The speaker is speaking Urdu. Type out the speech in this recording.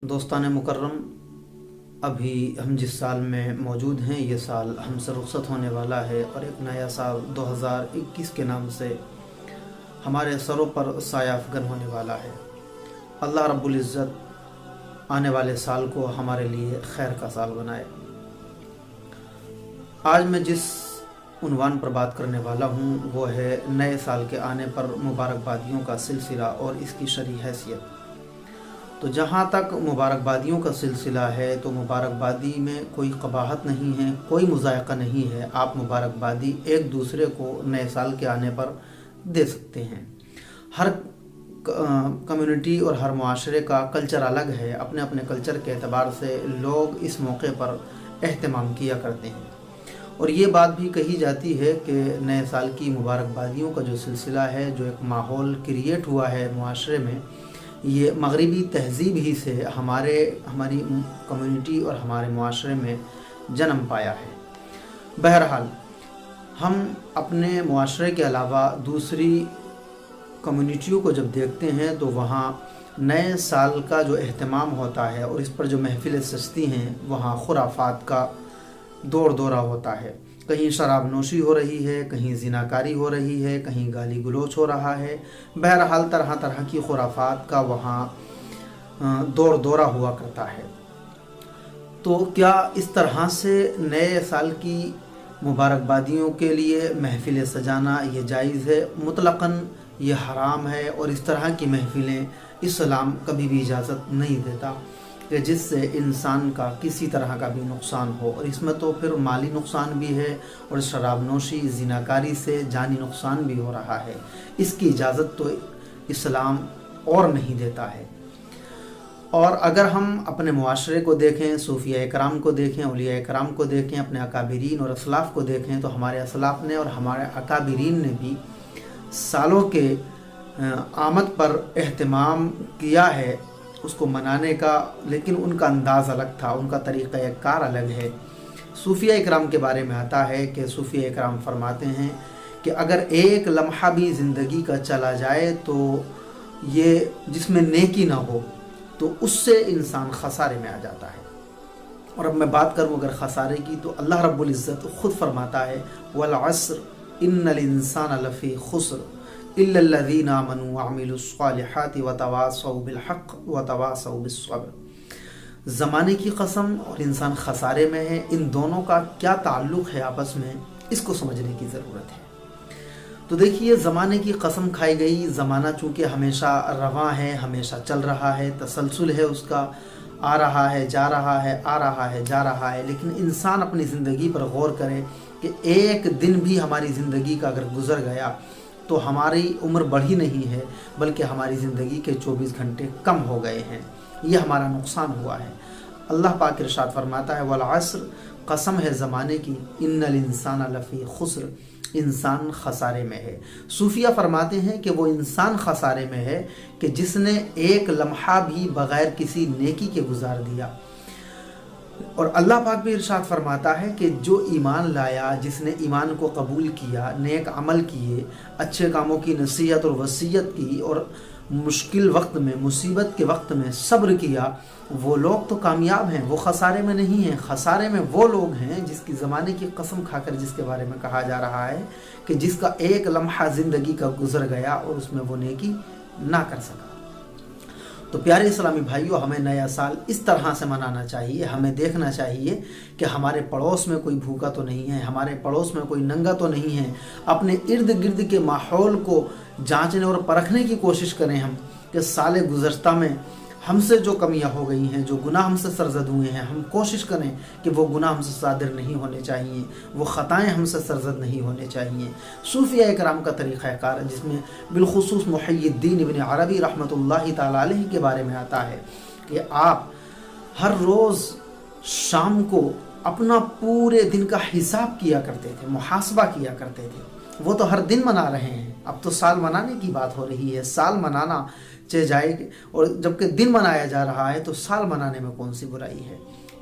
دوستان مکرم، ابھی ہم جس سال میں موجود ہیں یہ سال ہم سے رخصت ہونے والا ہے اور ایک نیا سال 2021 کے نام سے ہمارے سروں پر سایہ افگن ہونے والا ہے۔ اللہ رب العزت آنے والے سال کو ہمارے لیے خیر کا سال بنائے۔ آج میں جس عنوان پر بات کرنے والا ہوں وہ ہے نئے سال کے آنے پر مبارکبادیوں کا سلسلہ اور اس کی شرعی حیثیت۔ تو جہاں تک مبارکبادیوں کا سلسلہ ہے تو مبارکبادی میں کوئی قباحت نہیں ہے، کوئی مذائقہ نہیں ہے۔ آپ مبارکبادی ایک دوسرے کو نئے سال کے آنے پر دے سکتے ہیں۔ ہر کمیونٹی اور ہر معاشرے کا کلچر الگ ہے، اپنے اپنے کلچر کے اعتبار سے لوگ اس موقع پر اہتمام کیا کرتے ہیں، اور یہ بات بھی کہی جاتی ہے کہ نئے سال کی مبارکبادیوں کا جو سلسلہ ہے، جو ایک ماحول کریٹ ہوا ہے معاشرے میں، یہ مغربی تہذیب ہی سے ہماری کمیونٹی اور ہمارے معاشرے میں جنم پایا ہے۔ بہرحال ہم اپنے معاشرے کے علاوہ دوسری کمیونٹیوں کو جب دیکھتے ہیں تو وہاں نئے سال کا جو اہتمام ہوتا ہے اور اس پر جو محفلیں سجتی ہیں، وہاں خرافات کا دور دورہ ہوتا ہے۔ کہیں شراب نوشی ہو رہی ہے، کہیں زناکاری ہو رہی ہے، کہیں گالی گلوچ ہو رہا ہے۔ بہرحال طرح طرح کی خرافات کا وہاں دور دورہ ہوا کرتا ہے۔ تو کیا اس طرح سے نئے سال کی مبارکبادیوں کے لیے محفلیں سجانا یہ جائز ہے؟ مطلقاً یہ حرام ہے، اور اس طرح کی محفلیں اسلام کبھی بھی اجازت نہیں دیتا کہ جس سے انسان کا کسی طرح کا بھی نقصان ہو، اور اس میں تو پھر مالی نقصان بھی ہے، اور شراب نوشی زناکاری سے جانی نقصان بھی ہو رہا ہے۔ اس کی اجازت تو اسلام اور نہیں دیتا ہے۔ اور اگر ہم اپنے معاشرے کو دیکھیں، صوفیاء کرام کو دیکھیں، اولیاء کرام کو دیکھیں، اپنے اکابرین اور اسلاف کو دیکھیں، تو ہمارے اسلاف نے اور ہمارے اکابرین نے بھی سالوں کے آمد پر اہتمام کیا ہے اس کو منانے کا، لیکن ان کا انداز الگ تھا، ان کا طریقہ کار الگ ہے۔ صوفیاء اکرام کے بارے میں آتا ہے کہ صوفیاء اکرام فرماتے ہیں کہ اگر ایک لمحہ بھی زندگی کا چلا جائے تو یہ جس میں نیکی نہ ہو تو اس سے انسان خسارے میں آ جاتا ہے۔ اور اب میں بات کروں اگر خسارے کی، تو اللہ رب العزت خود فرماتا ہے وَالْعَصْرِ إِنَّ الْإِنسَانَ لَفِي خُسْرٍ إِلَّا الَّذِينَ آمَنُوا وَعَمِلُوا الصَّالِحَاتِ وَتَوَاصَوْا بِالْحَقِّ وَتَوَاصَوْا بِالصَّبْرِ۔ زمانے کی قسم اور انسان خسارے میں ہے، ان دونوں کا کیا تعلق ہے آپس میں، اس کو سمجھنے کی ضرورت ہے۔ تو دیکھیے، زمانے کی قسم کھائی گئی۔ زمانہ چونکہ ہمیشہ رواں ہے، ہمیشہ چل رہا ہے، تسلسل ہے اس کا، آ رہا ہے جا رہا ہے، آ رہا ہے جا رہا ہے، لیکن انسان اپنی زندگی پر غور کرے کہ ایک دن بھی ہماری زندگی کا اگر گزر گیا تو ہماری عمر بڑھی نہیں ہے، بلکہ ہماری زندگی کے 24 گھنٹے کم ہو گئے ہیں۔ یہ ہمارا نقصان ہوا ہے۔ اللہ پاک ارشاد فرماتا ہے وَالْعَصْرِ، قسم ہے زمانے کی، إِنَّ الْإِنسَانَ لَفِي خُسْرٍ، انسان خسارے میں ہے۔ صوفیہ فرماتے ہیں کہ وہ انسان خسارے میں ہے کہ جس نے ایک لمحہ بھی بغیر کسی نیکی کے گزار دیا۔ اور اللہ پاک بھی ارشاد فرماتا ہے کہ جو ایمان لایا، جس نے ایمان کو قبول کیا، نیک عمل کیے، اچھے کاموں کی نصیحت اور وصیت کی، اور مشکل وقت میں، مصیبت کے وقت میں صبر کیا، وہ لوگ تو کامیاب ہیں، وہ خسارے میں نہیں ہیں۔ خسارے میں وہ لوگ ہیں جس کی زمانے کی قسم کھا کر جس کے بارے میں کہا جا رہا ہے کہ جس کا ایک لمحہ زندگی کا گزر گیا اور اس میں وہ نیکی نہ کر سکا۔ تو پیارے اسلامی بھائیوں، ہمیں نیا سال اس طرح سے منانا چاہیے۔ ہمیں دیکھنا چاہیے کہ ہمارے پڑوس میں کوئی بھوکا تو نہیں ہے، ہمارے پڑوس میں کوئی ننگا تو نہیں ہے۔ اپنے ارد گرد کے ماحول کو جانچنے اور پرکھنے کی کوشش کریں ہم کہ سال گزشتہ میں ہم سے جو کمیاں ہو گئی ہیں، جو گناہ ہم سے سرزد ہوئے ہیں، ہم کوشش کریں کہ وہ گناہ ہم سے صادر نہیں ہونے چاہیے، وہ خطائیں ہم سے سرزد نہیں ہونے چاہیے۔ صوفیاء کرام کا طریقہ کار، جس میں بالخصوص محی الدین ابن عربی رحمۃ اللہ تعالی علیہ کے بارے میں آتا ہے کہ آپ ہر روز شام کو اپنا پورے دن کا حساب کیا کرتے تھے، محاسبہ کیا کرتے تھے۔ وہ تو ہر دن منا رہے ہیں، اب تو سال منانے کی بات ہو رہی ہے۔ سال منانا چاہے جائے، اور جبکہ دن منایا جا رہا ہے تو سال منانے میں کون سی برائی ہے؟